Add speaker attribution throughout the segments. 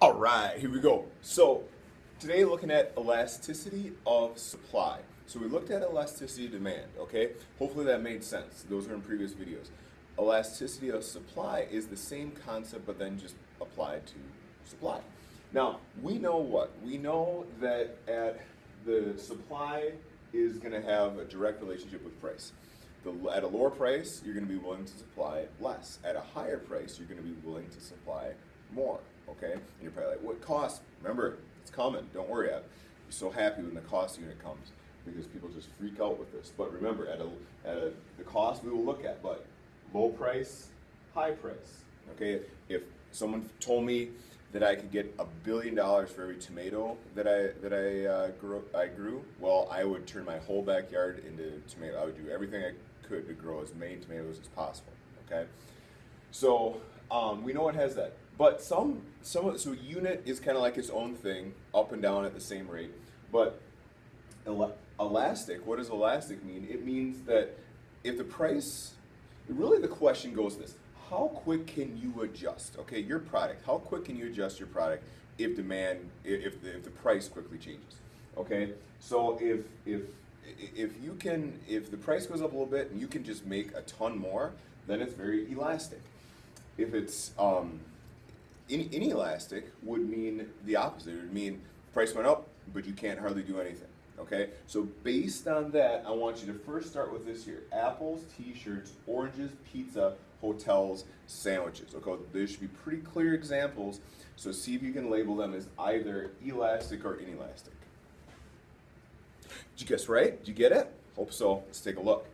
Speaker 1: All right, here we go. So today looking at elasticity of supply. So we looked at elasticity of demand, okay? Hopefully that made sense. Those were in previous videos. Elasticity of supply is the same concept but then just applied to supply. Now, we know what? We know that at the supply is going to have a direct relationship with price. At a lower price, you're going to be willing to supply less. At a higher price, you're going to be willing to supply more, okay? And you're probably like, what cost? Remember, it's coming. Don't worry. You're so happy when the cost unit comes because people just freak out with this. But remember, the cost we will look at, but low price, high price, okay? If someone told me that I could get $1 billion for every tomato that I grew, well, I would turn my whole backyard into tomato. I would do everything I could to grow as many tomatoes as possible. Okay, so we know it has that, but so unit is kind of like its own thing, up and down at the same rate. But elastic, what does elastic mean? It means that if the price, really the question goes this: how quick can you adjust? Okay, your product. How quick can you adjust your product if the price quickly changes? Okay, so if the price goes up a little bit and you can just make a ton more, then it's very elastic. If it's inelastic, would mean the opposite. It would mean price went up, but you can't hardly do anything. Okay, so based on that, I want you to first start with this here: apples, t-shirts, oranges, pizza, hotels, sandwiches. Okay, there should be pretty clear examples, so see if you can label them as either elastic or inelastic. Did you guess right? Did you get it? Hope so. Let's take a look.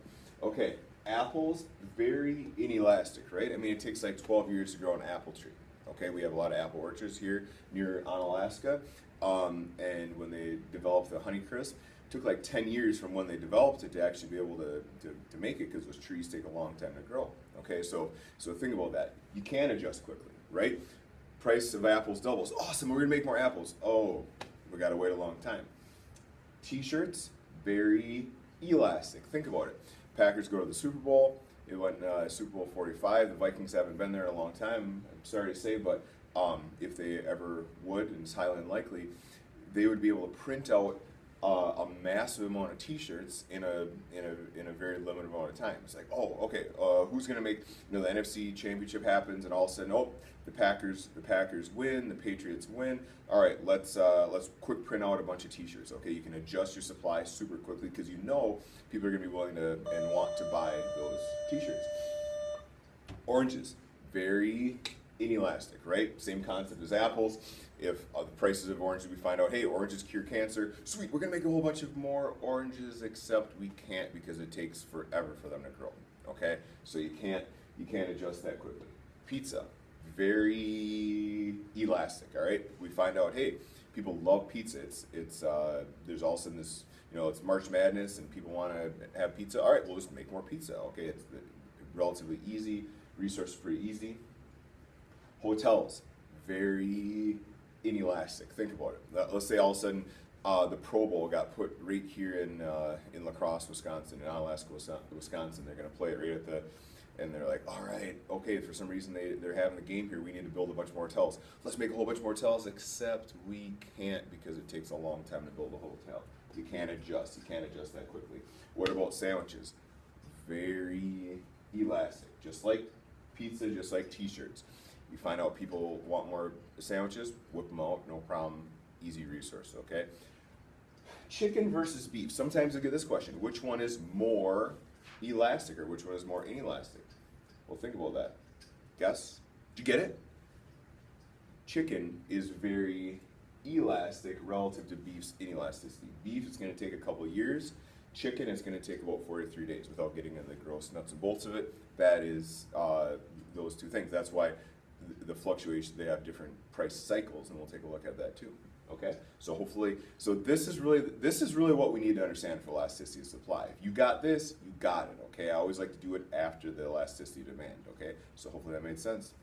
Speaker 1: Okay, apples, very inelastic, right? I mean, it takes like 12 years to grow an apple tree. Okay, we have a lot of apple orchards here near Alaska. And when they developed the Honeycrisp, it took like 10 years from when they developed it to actually be able to make it, because those trees take a long time to grow. Okay, so think about that. You can adjust quickly, right? Price of apples doubles. Awesome, we're gonna make more apples. Oh, we gotta wait a long time. T-shirts, very elastic. Think about it. Packers go to the Super Bowl. It went Super Bowl 45. The Vikings haven't been there in a long time, I'm sorry to say, but if they ever would, and it's highly unlikely, they would be able to print out a massive amount of T-shirts in a very limited amount of time. It's like, oh, okay, who's going to make? The NFC Championship happens, and all of a sudden, oh, the Packers win, the Patriots win. All right, let's quick print out a bunch of T-shirts. Okay, you can adjust your supply super quickly because you know people are going to be willing to and want to buy those T-shirts. Oranges, very inelastic, right? Same concept as apples. If the prices of oranges, we find out, hey, oranges cure cancer, sweet, we're gonna make a whole bunch of more oranges, except we can't because it takes forever for them to grow. Okay, so you can't adjust that quickly. Pizza, very elastic. All right, we find out, hey, people love pizza. There's all of a sudden this, it's March Madness and people want to have pizza. All right, we'll just make more pizza. Okay, it's relatively easy. Resource pretty easy. Hotels, very inelastic. Think about it. Let's say all of a sudden the Pro Bowl got put right here in La Crosse, Wisconsin, in Alaska, Wisconsin. They're going to play it right at and they're like, all right, okay, for some reason they're having the game here. We need to build a bunch more hotels. Let's make a whole bunch more hotels, except we can't because it takes a long time to build a hotel. You can't adjust. You can't adjust that quickly. What about sandwiches? Very elastic. Just like pizza, just like T-shirts. You find out people want more sandwiches, whip them out, no problem, easy resource, okay? Chicken versus beef. Sometimes I get this question: which one is more elastic or which one is more inelastic? Well, think about that. Guess? Did you get it? Chicken is very elastic relative to beef's inelasticity. Beef is going to take a couple of years. Chicken is going to take about 43 days without getting into the gross nuts and bolts of it. That is those two things. That's why the fluctuation, they have different price cycles, and we'll take a look at that too. Okay, so hopefully, this is really what we need to understand for elasticity of supply. If you got this, you got it. Okay, I always like to do it after the elasticity of demand. Okay, so hopefully that made sense.